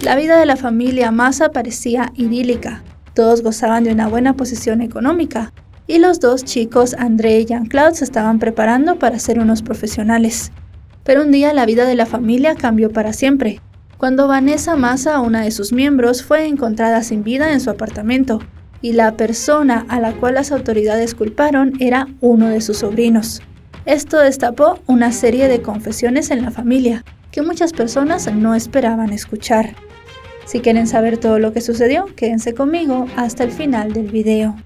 La vida de la familia Maza parecía idílica. Todos gozaban de una buena posición económica y los dos chicos, André y Jean-Claude, se estaban preparando para ser unos profesionales. Pero un día la vida de la familia cambió para siempre, cuando Vanessa Maza, una de sus miembros, fue encontrada sin vida en su apartamento, y la persona a la cual las autoridades culparon era uno de sus sobrinos. Esto destapó una serie de confesiones en la familia, que muchas personas no esperaban escuchar. Si quieren saber todo lo que sucedió, quédense conmigo hasta el final del video.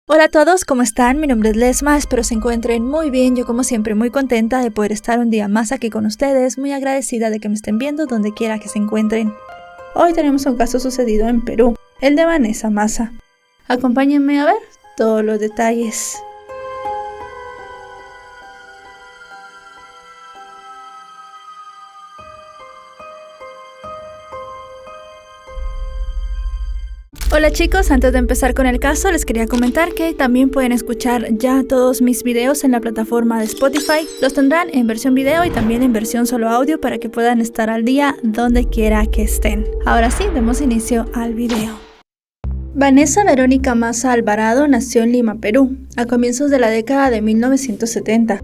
Hola a todos, ¿cómo están? Mi nombre es Lesma, espero se encuentren muy bien. Yo como siempre muy contenta de poder estar un día más aquí con ustedes, muy agradecida de que me estén viendo donde quiera que se encuentren. Hoy tenemos un caso sucedido en Perú, el de Vanessa Maza. Acompáñenme a ver todos los detalles. Hola chicos, antes de empezar con el caso les quería comentar que también pueden escuchar ya todos mis videos en la plataforma de Spotify. Los tendrán en versión video y también en versión solo audio para que puedan estar al día donde quiera que estén. Ahora sí, demos inicio al video. Vanessa Verónica Maza Alvarado nació en Lima, Perú, a comienzos de la década de 1970.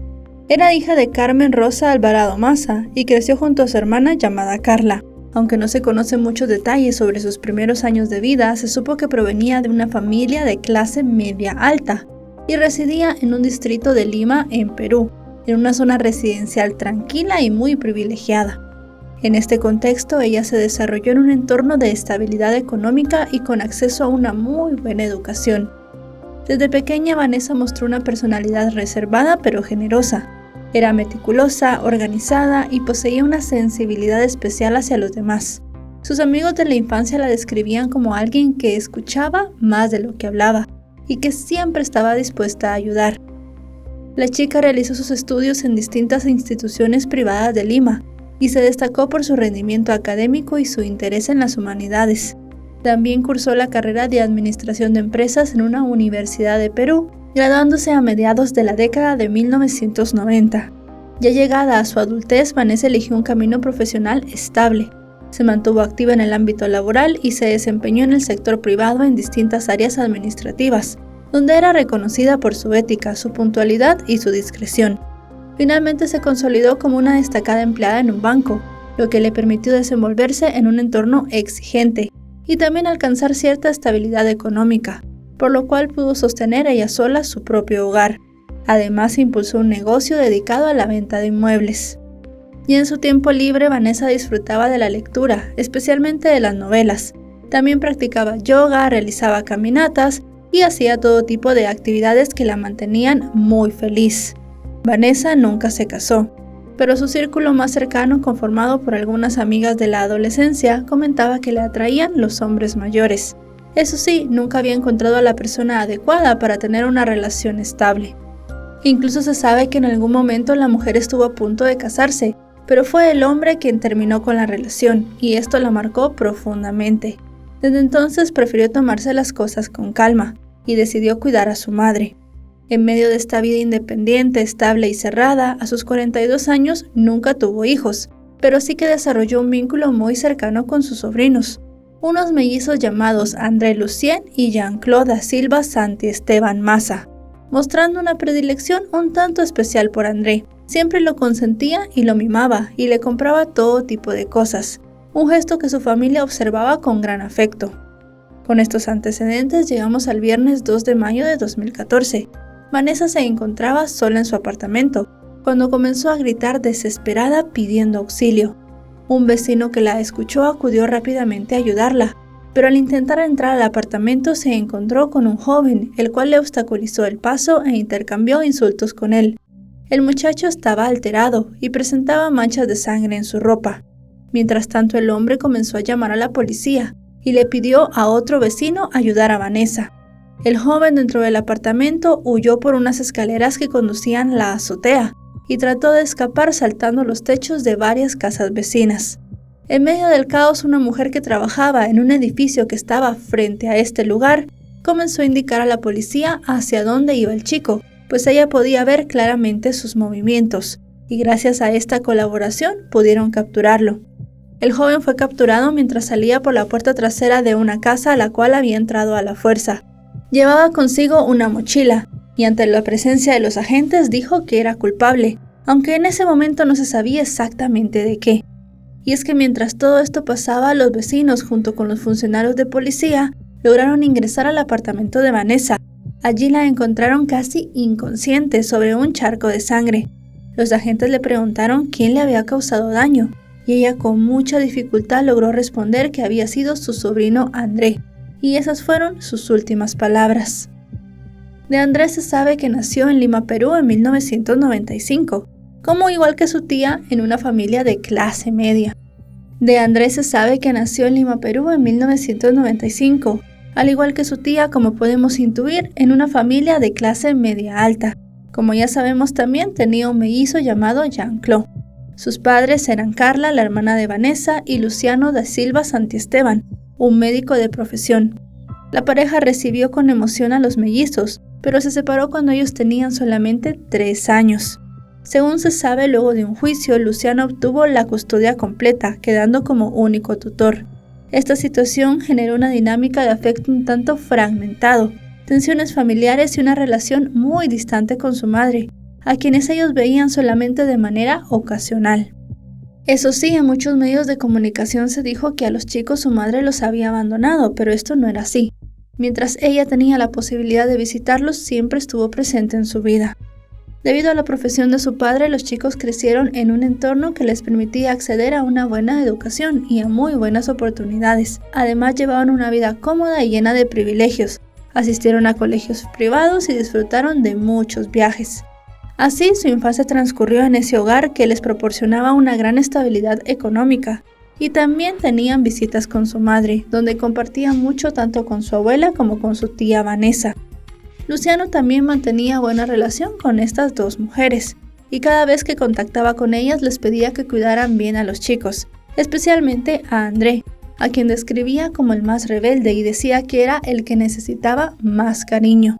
Era hija de Carmen Rosa Alvarado Maza y creció junto a su hermana llamada Carla. Aunque no se conocen muchos detalles sobre sus primeros años de vida, se supo que provenía de una familia de clase media alta y residía en un distrito de Lima, en Perú, en una zona residencial tranquila y muy privilegiada. En este contexto, ella se desarrolló en un entorno de estabilidad económica y con acceso a una muy buena educación. Desde pequeña, Vanessa mostró una personalidad reservada pero generosa. Era meticulosa, organizada y poseía una sensibilidad especial hacia los demás. Sus amigos de la infancia la describían como alguien que escuchaba más de lo que hablaba y que siempre estaba dispuesta a ayudar. La chica realizó sus estudios en distintas instituciones privadas de Lima y se destacó por su rendimiento académico y su interés en las humanidades. También cursó la carrera de Administración de Empresas en una universidad de Perú, graduándose a mediados de la década de 1990. Ya llegada a su adultez, Vanessa eligió un camino profesional estable. Se mantuvo activa en el ámbito laboral y se desempeñó en el sector privado en distintas áreas administrativas, donde era reconocida por su ética, su puntualidad y su discreción. Finalmente se consolidó como una destacada empleada en un banco, lo que le permitió desenvolverse en un entorno exigente y también alcanzar cierta estabilidad económica, por lo cual pudo sostener ella sola su propio hogar. Además, impulsó un negocio dedicado a la venta de inmuebles. Y en su tiempo libre, Vanessa disfrutaba de la lectura, especialmente de las novelas. También practicaba yoga, realizaba caminatas y hacía todo tipo de actividades que la mantenían muy feliz. Vanessa nunca se casó, pero su círculo más cercano, conformado por algunas amigas de la adolescencia, comentaba que le atraían los hombres mayores. Eso sí, nunca había encontrado a la persona adecuada para tener una relación estable. Incluso se sabe que en algún momento la mujer estuvo a punto de casarse, pero fue el hombre quien terminó con la relación, y esto la marcó profundamente. Desde entonces prefirió tomarse las cosas con calma, y decidió cuidar a su madre. En medio de esta vida independiente, estable y cerrada, a sus 42 años nunca tuvo hijos, pero sí que desarrolló un vínculo muy cercano con sus sobrinos, unos mellizos llamados André Lucien y Jean-Claude da Silva Santi Esteban Maza, mostrando una predilección un tanto especial por André. Siempre lo consentía y lo mimaba y le compraba todo tipo de cosas, un gesto que su familia observaba con gran afecto. Con estos antecedentes llegamos al viernes 2 de mayo de 2014. Vanessa se encontraba sola en su apartamento, cuando comenzó a gritar desesperada pidiendo auxilio. Un vecino que la escuchó acudió rápidamente a ayudarla, pero al intentar entrar al apartamento se encontró con un joven, el cual le obstaculizó el paso e intercambió insultos con él. El muchacho estaba alterado y presentaba manchas de sangre en su ropa. Mientras tanto, el hombre comenzó a llamar a la policía y le pidió a otro vecino ayudar a Vanessa. El joven dentro del apartamento huyó por unas escaleras que conducían a la azotea y trató de escapar saltando los techos de varias casas vecinas. En medio del caos, una mujer que trabajaba en un edificio que estaba frente a este lugar comenzó a indicar a la policía hacia dónde iba el chico, pues ella podía ver claramente sus movimientos, y gracias a esta colaboración pudieron capturarlo. El joven fue capturado mientras salía por la puerta trasera de una casa a la cual había entrado a la fuerza. Llevaba consigo una mochila, y ante la presencia de los agentes dijo que era culpable, aunque en ese momento no se sabía exactamente de qué. Y es que mientras todo esto pasaba, los vecinos, junto con los funcionarios de policía, lograron ingresar al apartamento de Vanessa. Allí la encontraron casi inconsciente sobre un charco de sangre. Los agentes le preguntaron quién le había causado daño, y ella con mucha dificultad logró responder que había sido su sobrino André, y esas fueron sus últimas palabras. De André se sabe que nació en Lima, Perú en 1995, como igual que su tía en una familia de clase media. De André se sabe que nació en Lima, Perú en 1995, al igual que su tía, como podemos intuir, en una familia de clase media alta. Como ya sabemos, también tenía un mellizo llamado Jean-Claude. Sus padres eran Carla, la hermana de Vanessa, y Luciano da Silva Santiesteban, un médico de profesión. La pareja recibió con emoción a los mellizos, pero se separó cuando ellos tenían solamente 3 años. Según se sabe, luego de un juicio, Luciano obtuvo la custodia completa, quedando como único tutor. Esta situación generó una dinámica de afecto un tanto fragmentado, tensiones familiares y una relación muy distante con su madre, a quienes ellos veían solamente de manera ocasional. Eso sí, en muchos medios de comunicación se dijo que a los chicos su madre los había abandonado, pero esto no era así. Mientras ella tenía la posibilidad de visitarlos, siempre estuvo presente en su vida. Debido a la profesión de su padre, los chicos crecieron en un entorno que les permitía acceder a una buena educación y a muy buenas oportunidades. Además, llevaban una vida cómoda y llena de privilegios. Asistieron a colegios privados y disfrutaron de muchos viajes. Así, su infancia transcurrió en ese hogar que les proporcionaba una gran estabilidad económica. Y también tenían visitas con su madre, donde compartían mucho tanto con su abuela como con su tía Vanessa. Luciano también mantenía buena relación con estas dos mujeres, y cada vez que contactaba con ellas les pedía que cuidaran bien a los chicos, especialmente a André, a quien describía como el más rebelde y decía que era el que necesitaba más cariño.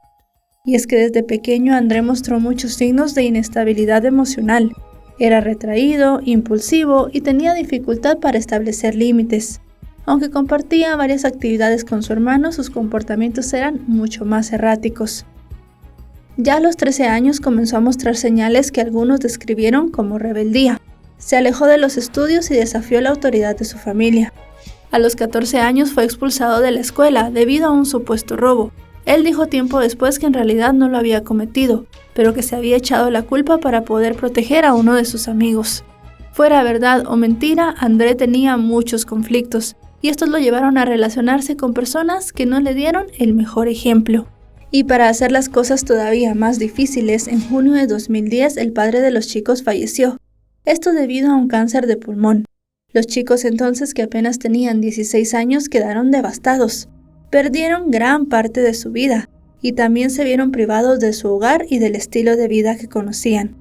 Y es que desde pequeño André mostró muchos signos de inestabilidad emocional. Era retraído, impulsivo y tenía dificultad para establecer límites. Aunque compartía varias actividades con su hermano, sus comportamientos eran mucho más erráticos. Ya a los 13 años comenzó a mostrar señales que algunos describieron como rebeldía. Se alejó de los estudios y desafió la autoridad de su familia. A los 14 años fue expulsado de la escuela debido a un supuesto robo. Él dijo tiempo después que en realidad no lo había cometido, pero que se había echado la culpa para poder proteger a uno de sus amigos. Fuera verdad o mentira, André tenía muchos conflictos, y estos lo llevaron a relacionarse con personas que no le dieron el mejor ejemplo. Y para hacer las cosas todavía más difíciles, en junio de 2010 el padre de los chicos falleció. Esto debido a un cáncer de pulmón. Los chicos entonces, que apenas tenían 16 años, quedaron devastados. Perdieron gran parte de su vida y también se vieron privados de su hogar y del estilo de vida que conocían.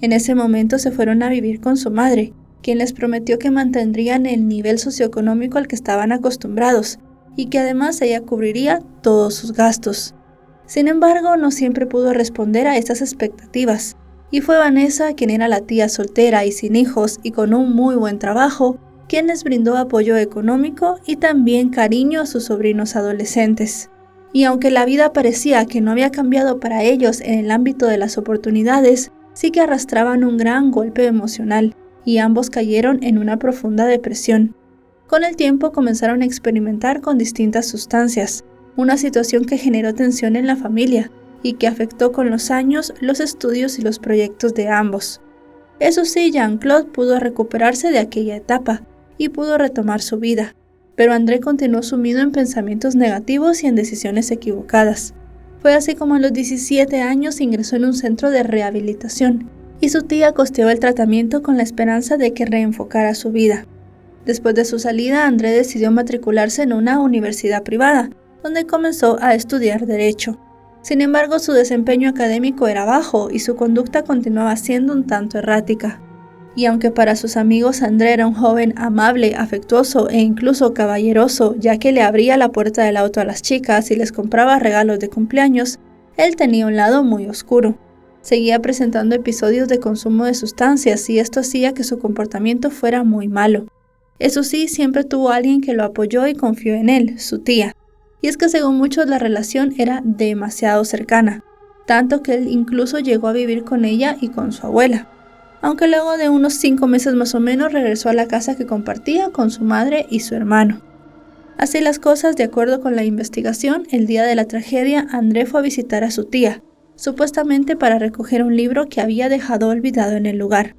En ese momento se fueron a vivir con su madre, quien les prometió que mantendrían el nivel socioeconómico al que estaban acostumbrados y que además ella cubriría todos sus gastos. Sin embargo, no siempre pudo responder a estas expectativas, y fue Vanessa, quien era la tía soltera y sin hijos y con un muy buen trabajo, quien les brindó apoyo económico y también cariño a sus sobrinos adolescentes. Y aunque la vida parecía que no había cambiado para ellos en el ámbito de las oportunidades, sí que arrastraban un gran golpe emocional, y ambos cayeron en una profunda depresión. Con el tiempo comenzaron a experimentar con distintas sustancias, una situación que generó tensión en la familia y que afectó con los años los estudios y los proyectos de ambos. Eso sí, Jean-Claude pudo recuperarse de aquella etapa y pudo retomar su vida, pero André continuó sumido en pensamientos negativos y en decisiones equivocadas. Fue así como a los 17 años ingresó en un centro de rehabilitación y su tía costeó el tratamiento con la esperanza de que reenfocara su vida. Después de su salida, André decidió matricularse en una universidad privada, donde comenzó a estudiar Derecho. Sin embargo, su desempeño académico era bajo y su conducta continuaba siendo un tanto errática. Y aunque para sus amigos André era un joven amable, afectuoso e incluso caballeroso, ya que le abría la puerta del auto a las chicas y les compraba regalos de cumpleaños, él tenía un lado muy oscuro. Seguía presentando episodios de consumo de sustancias y esto hacía que su comportamiento fuera muy malo. Eso sí, siempre tuvo alguien que lo apoyó y confió en él, su tía. Y es que según muchos la relación era demasiado cercana, tanto que él incluso llegó a vivir con ella y con su abuela. Aunque luego de unos 5 meses más o menos regresó a la casa que compartía con su madre y su hermano. Así las cosas, de acuerdo con la investigación, el día de la tragedia, André fue a visitar a su tía, supuestamente para recoger un libro que había dejado olvidado en el lugar.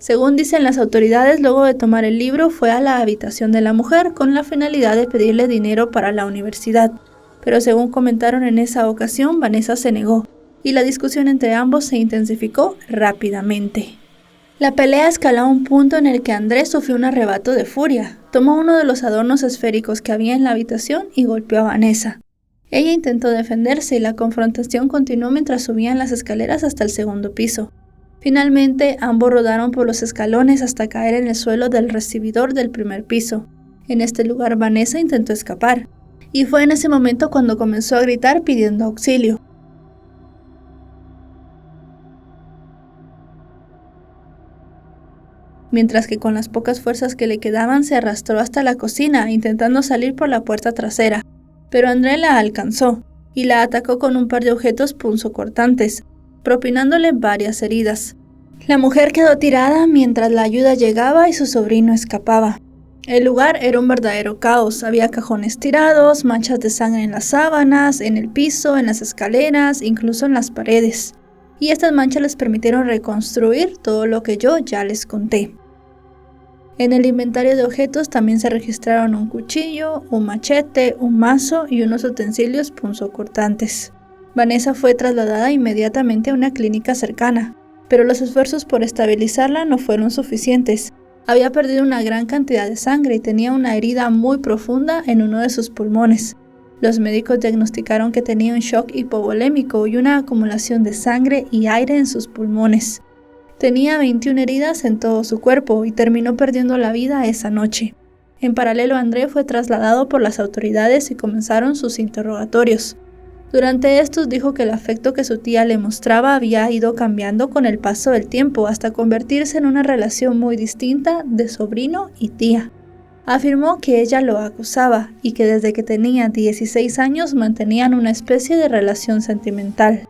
Según dicen las autoridades, luego de tomar el libro fue a la habitación de la mujer con la finalidad de pedirle dinero para la universidad, pero según comentaron en esa ocasión, Vanessa se negó, y la discusión entre ambos se intensificó rápidamente. La pelea escaló a un punto en el que Andrés sufrió un arrebato de furia. Tomó uno de los adornos esféricos que había en la habitación y golpeó a Vanessa. Ella intentó defenderse y la confrontación continuó mientras subían las escaleras hasta el segundo piso. Finalmente, ambos rodaron por los escalones hasta caer en el suelo del recibidor del primer piso. En este lugar Vanessa intentó escapar, y fue en ese momento cuando comenzó a gritar pidiendo auxilio. Mientras que con las pocas fuerzas que le quedaban se arrastró hasta la cocina, intentando salir por la puerta trasera. Pero André la alcanzó, y la atacó con un par de objetos punzocortantes, propinándole varias heridas. La mujer quedó tirada mientras la ayuda llegaba y su sobrino escapaba. El lugar era un verdadero caos, había cajones tirados, manchas de sangre en las sábanas, en el piso, en las escaleras, incluso en las paredes. Y estas manchas les permitieron reconstruir todo lo que yo ya les conté. En el inventario de objetos también se registraron un cuchillo, un machete, un mazo y unos utensilios punzocortantes. Vanessa fue trasladada inmediatamente a una clínica cercana, pero los esfuerzos por estabilizarla no fueron suficientes. Había perdido una gran cantidad de sangre y tenía una herida muy profunda en uno de sus pulmones. Los médicos diagnosticaron que tenía un shock hipovolémico y una acumulación de sangre y aire en sus pulmones. Tenía 21 heridas en todo su cuerpo y terminó perdiendo la vida esa noche. En paralelo, André fue trasladado por las autoridades y comenzaron sus interrogatorios. Durante estos dijo que el afecto que su tía le mostraba había ido cambiando con el paso del tiempo hasta convertirse en una relación muy distinta de sobrino y tía. Afirmó que ella lo acusaba y que desde que tenía 16 años mantenían una especie de relación sentimental.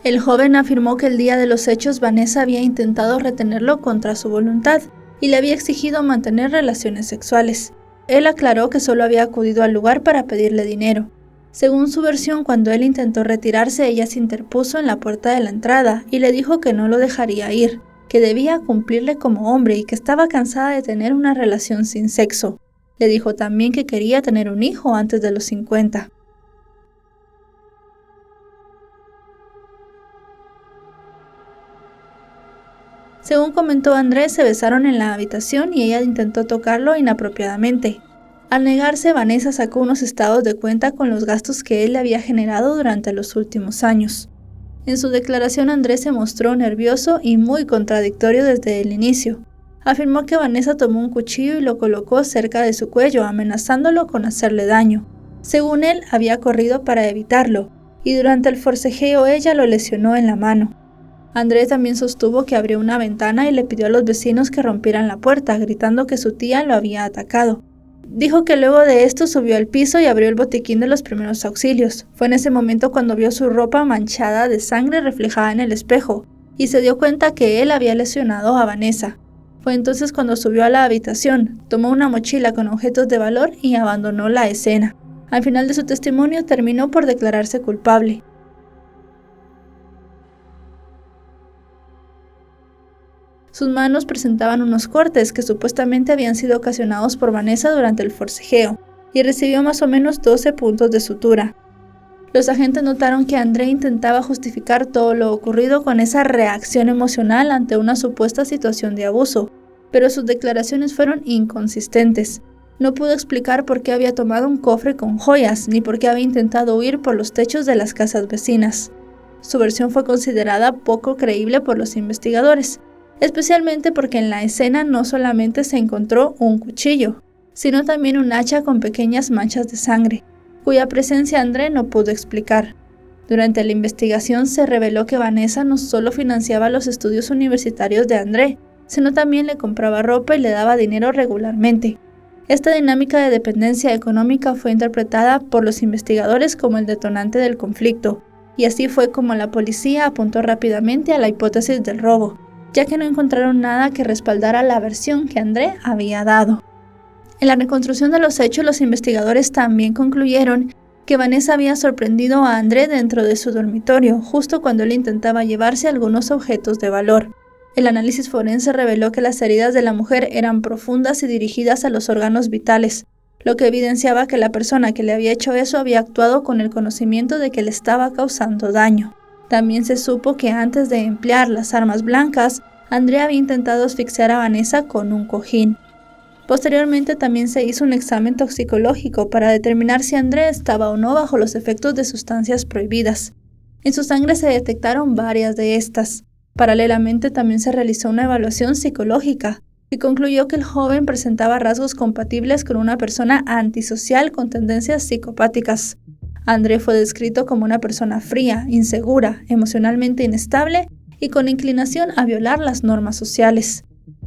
El joven afirmó que el día de los hechos Vanessa había intentado retenerlo contra su voluntad y le había exigido mantener relaciones sexuales. Él aclaró que solo había acudido al lugar para pedirle dinero. Según su versión, cuando él intentó retirarse, ella se interpuso en la puerta de la entrada y le dijo que no lo dejaría ir, que debía cumplirle como hombre y que estaba cansada de tener una relación sin sexo. Le dijo también que quería tener un hijo antes de los 50. Según comentó Andrés, se besaron en la habitación y ella intentó tocarlo inapropiadamente. Al negarse, Vanessa sacó unos estados de cuenta con los gastos que él le había generado durante los últimos años. En su declaración, Andrés se mostró nervioso y muy contradictorio desde el inicio. Afirmó que Vanessa tomó un cuchillo y lo colocó cerca de su cuello, amenazándolo con hacerle daño. Según él, había corrido para evitarlo, y durante el forcejeo ella lo lesionó en la mano. Andrés también sostuvo que abrió una ventana y le pidió a los vecinos que rompieran la puerta, gritando que su tía lo había atacado. Dijo que luego de esto subió al piso y abrió el botiquín de los primeros auxilios. Fue en ese momento cuando vio su ropa manchada de sangre reflejada en el espejo, y se dio cuenta que él había lesionado a Vanessa. Fue entonces cuando subió a la habitación, tomó una mochila con objetos de valor y abandonó la escena. Al final de su testimonio terminó por declararse culpable. Sus manos presentaban unos cortes que supuestamente habían sido ocasionados por Vanessa durante el forcejeo, y recibió más o menos 12 puntos de sutura. Los agentes notaron que André intentaba justificar todo lo ocurrido con esa reacción emocional ante una supuesta situación de abuso, pero sus declaraciones fueron inconsistentes. No pudo explicar por qué había tomado un cofre con joyas, ni por qué había intentado huir por los techos de las casas vecinas. Su versión fue considerada poco creíble por los investigadores, especialmente porque en la escena no solamente se encontró un cuchillo, sino también un hacha con pequeñas manchas de sangre, cuya presencia André no pudo explicar. Durante la investigación se reveló que Vanessa no solo financiaba los estudios universitarios de André, sino también le compraba ropa y le daba dinero regularmente. Esta dinámica de dependencia económica fue interpretada por los investigadores como el detonante del conflicto, y así fue como la policía apuntó rápidamente a la hipótesis del robo, ya que no encontraron nada que respaldara la versión que André había dado. En la reconstrucción de los hechos, los investigadores también concluyeron que Vanessa había sorprendido a André dentro de su dormitorio, justo cuando él intentaba llevarse algunos objetos de valor. El análisis forense reveló que las heridas de la mujer eran profundas y dirigidas a los órganos vitales, lo que evidenciaba que la persona que le había hecho eso había actuado con el conocimiento de que le estaba causando daño. También se supo que antes de emplear las armas blancas, André había intentado asfixiar a Vanessa con un cojín. Posteriormente también se hizo un examen toxicológico para determinar si André estaba o no bajo los efectos de sustancias prohibidas. En su sangre se detectaron varias de estas. Paralelamente también se realizó una evaluación psicológica y concluyó que el joven presentaba rasgos compatibles con una persona antisocial con tendencias psicopáticas. André fue descrito como una persona fría, insegura, emocionalmente inestable y con inclinación a violar las normas sociales.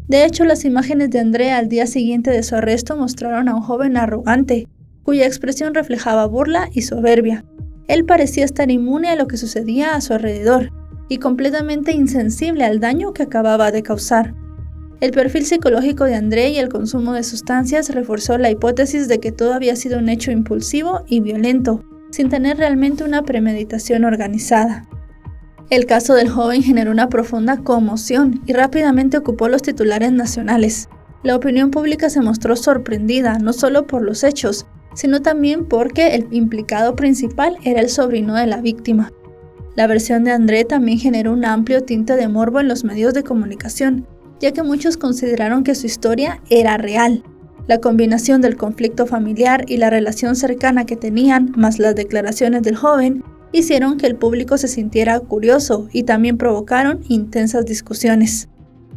De hecho, las imágenes de André al día siguiente de su arresto mostraron a un joven arrogante, cuya expresión reflejaba burla y soberbia. Él parecía estar inmune a lo que sucedía a su alrededor y completamente insensible al daño que acababa de causar. El perfil psicológico de André y el consumo de sustancias reforzó la hipótesis de que todo había sido un hecho impulsivo y violento, sin tener realmente una premeditación organizada. El caso del joven generó una profunda conmoción y rápidamente ocupó los titulares nacionales. La opinión pública se mostró sorprendida no solo por los hechos, sino también porque el implicado principal era el sobrino de la víctima. La versión de André también generó un amplio tinte de morbo en los medios de comunicación, ya que muchos consideraron que su historia era real. La combinación del conflicto familiar y la relación cercana que tenían, más las declaraciones del joven, hicieron que el público se sintiera curioso y también provocaron intensas discusiones.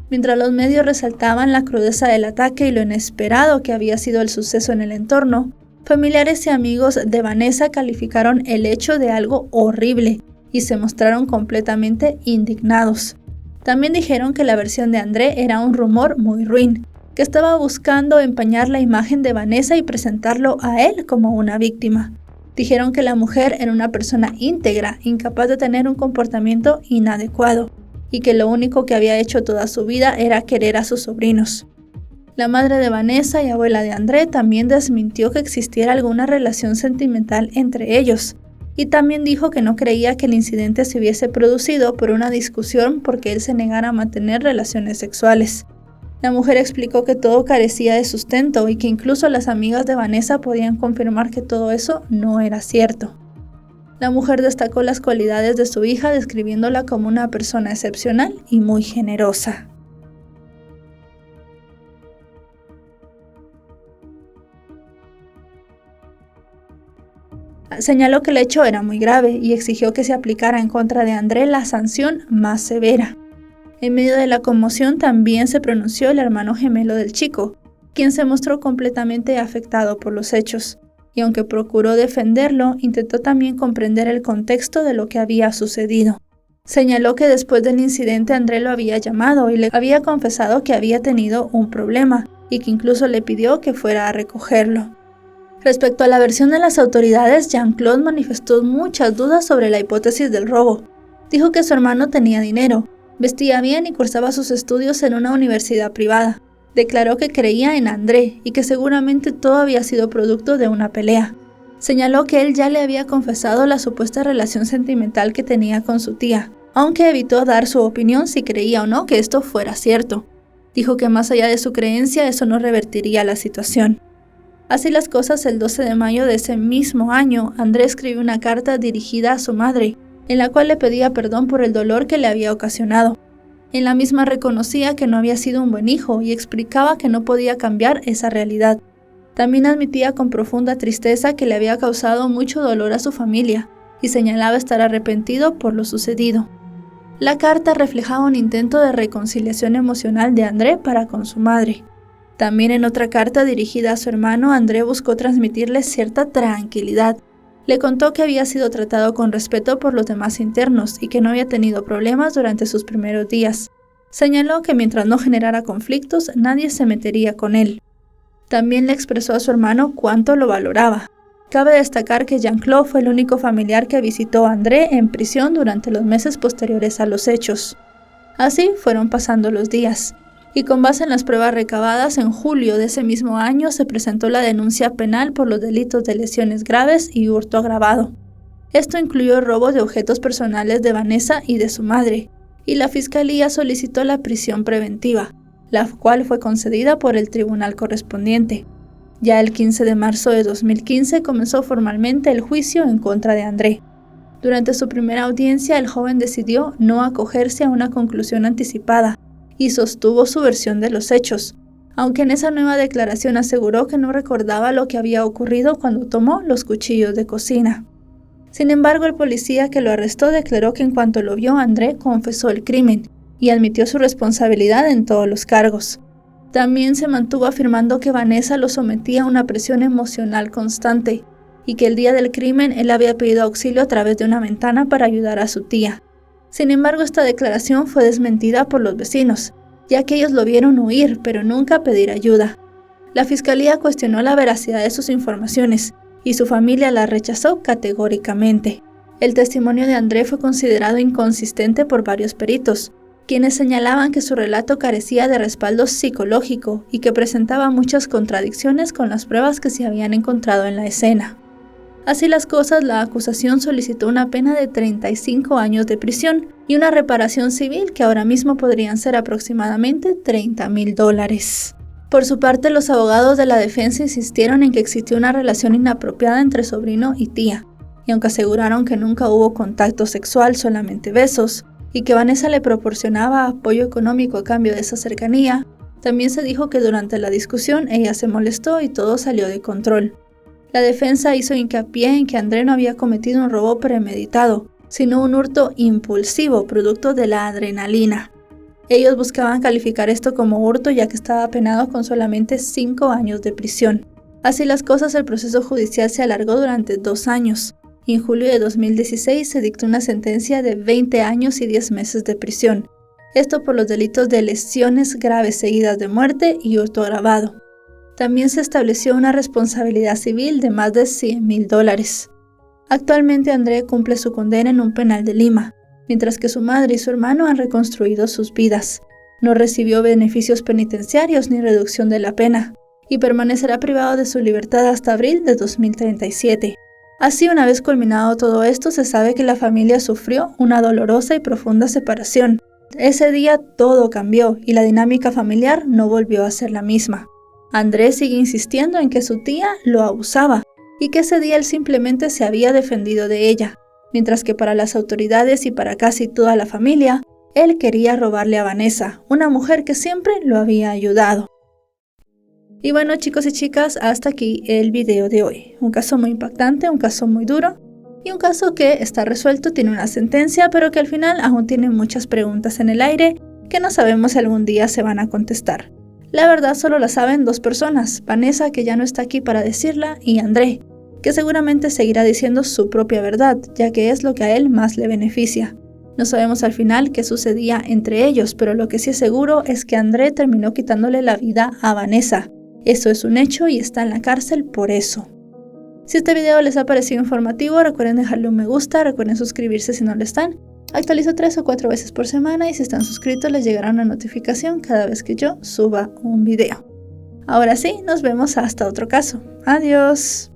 Mientras los medios resaltaban la crudeza del ataque y lo inesperado que había sido el suceso en el entorno, familiares y amigos de Vanessa calificaron el hecho de algo horrible y se mostraron completamente indignados. También dijeron que la versión de André era un rumor muy ruin, que estaba buscando empañar la imagen de Vanessa y presentarlo a él como una víctima. Dijeron que la mujer era una persona íntegra, incapaz de tener un comportamiento inadecuado, y que lo único que había hecho toda su vida era querer a sus sobrinos. La madre de Vanessa y abuela de André también desmintió que existiera alguna relación sentimental entre ellos, y también dijo que no creía que el incidente se hubiese producido por una discusión porque él se negara a mantener relaciones sexuales. La mujer explicó que todo carecía de sustento y que incluso las amigas de Vanessa podían confirmar que todo eso no era cierto. La mujer destacó las cualidades de su hija describiéndola como una persona excepcional y muy generosa. Señaló que el hecho era muy grave y exigió que se aplicara en contra de André la sanción más severa. En medio de la conmoción también se pronunció el hermano gemelo del chico, quien se mostró completamente afectado por los hechos, y aunque procuró defenderlo, intentó también comprender el contexto de lo que había sucedido. Señaló que después del incidente André lo había llamado y le había confesado que había tenido un problema, y que incluso le pidió que fuera a recogerlo. Respecto a la versión de las autoridades, Jean-Claude manifestó muchas dudas sobre la hipótesis del robo. Dijo que su hermano tenía dinero, vestía bien y cursaba sus estudios en una universidad privada. Declaró que creía en André y que seguramente todo había sido producto de una pelea. Señaló que él ya le había confesado la supuesta relación sentimental que tenía con su tía, aunque evitó dar su opinión si creía o no que esto fuera cierto. Dijo que más allá de su creencia eso no revertiría la situación. Así las cosas, el 12 de mayo de ese mismo año, André escribió una carta dirigida a su madre, en la cual le pedía perdón por el dolor que le había ocasionado. En la misma reconocía que no había sido un buen hijo y explicaba que no podía cambiar esa realidad. También admitía con profunda tristeza que le había causado mucho dolor a su familia y señalaba estar arrepentido por lo sucedido. La carta reflejaba un intento de reconciliación emocional de André para con su madre. También en otra carta dirigida a su hermano, André buscó transmitirle cierta tranquilidad. Le contó que había sido tratado con respeto por los demás internos y que no había tenido problemas durante sus primeros días. Señaló que mientras no generara conflictos, nadie se metería con él. También le expresó a su hermano cuánto lo valoraba. Cabe destacar que Jean-Claude fue el único familiar que visitó a André en prisión durante los meses posteriores a los hechos. Así fueron pasando los días, y con base en las pruebas recabadas, en julio de ese mismo año se presentó la denuncia penal por los delitos de lesiones graves y hurto agravado. Esto incluyó el robo de objetos personales de Vanessa y de su madre, y la fiscalía solicitó la prisión preventiva, la cual fue concedida por el tribunal correspondiente. Ya el 15 de marzo de 2015 comenzó formalmente el juicio en contra de André. Durante su primera audiencia, el joven decidió no acogerse a una conclusión anticipada y sostuvo su versión de los hechos, aunque en esa nueva declaración aseguró que no recordaba lo que había ocurrido cuando tomó los cuchillos de cocina. Sin embargo, el policía que lo arrestó declaró que en cuanto lo vio, André confesó el crimen y admitió su responsabilidad en todos los cargos. También se mantuvo afirmando que Vanessa lo sometía a una presión emocional constante y que el día del crimen él había pedido auxilio a través de una ventana para ayudar a su tía. Sin embargo, esta declaración fue desmentida por los vecinos, ya que ellos lo vieron huir, pero nunca pedir ayuda. La fiscalía cuestionó la veracidad de sus informaciones y su familia la rechazó categóricamente. El testimonio de André fue considerado inconsistente por varios peritos, quienes señalaban que su relato carecía de respaldo psicológico y que presentaba muchas contradicciones con las pruebas que se habían encontrado en la escena. Así las cosas, la acusación solicitó una pena de 35 años de prisión y una reparación civil que ahora mismo podrían ser aproximadamente $30,000. Por su parte, los abogados de la defensa insistieron en que existió una relación inapropiada entre sobrino y tía, y aunque aseguraron que nunca hubo contacto sexual, solamente besos, y que Vanessa le proporcionaba apoyo económico a cambio de esa cercanía, también se dijo que durante la discusión ella se molestó y todo salió de control. La defensa hizo hincapié en que André no había cometido un robo premeditado, sino un hurto impulsivo producto de la adrenalina. Ellos buscaban calificar esto como hurto ya que estaba penado con solamente 5 años de prisión. Así las cosas, el proceso judicial se alargó durante 2 años. Y en julio de 2016 se dictó una sentencia de 20 años y 10 meses de prisión. Esto por los delitos de lesiones graves seguidas de muerte y hurto agravado. También se estableció una responsabilidad civil de más de $100,000. Actualmente André cumple su condena en un penal de Lima, mientras que su madre y su hermano han reconstruido sus vidas. No recibió beneficios penitenciarios ni reducción de la pena, y permanecerá privado de su libertad hasta abril de 2037. Así, una vez culminado todo esto, se sabe que la familia sufrió una dolorosa y profunda separación. Ese día todo cambió y la dinámica familiar no volvió a ser la misma. André sigue insistiendo en que su tía lo abusaba y que ese día él simplemente se había defendido de ella, mientras que para las autoridades y para casi toda la familia, él quería robarle a Vanessa, una mujer que siempre lo había ayudado. Y bueno, chicos y chicas, hasta aquí el video de hoy. Un caso muy impactante, un caso muy duro y un caso que está resuelto, tiene una sentencia, pero que al final aún tiene muchas preguntas en el aire que no sabemos si algún día se van a contestar. La verdad solo la saben 2 personas, Vanessa, que ya no está aquí para decirla, y André, que seguramente seguirá diciendo su propia verdad, ya que es lo que a él más le beneficia. No sabemos al final qué sucedía entre ellos, pero lo que sí es seguro es que André terminó quitándole la vida a Vanessa. Eso es un hecho y está en la cárcel por eso. Si este video les ha parecido informativo, recuerden dejarle un me gusta, recuerden suscribirse si no lo están. Actualizo 3 o 4 veces por semana y si están suscritos les llegará una notificación cada vez que yo suba un video. Ahora sí, nos vemos hasta otro caso. Adiós.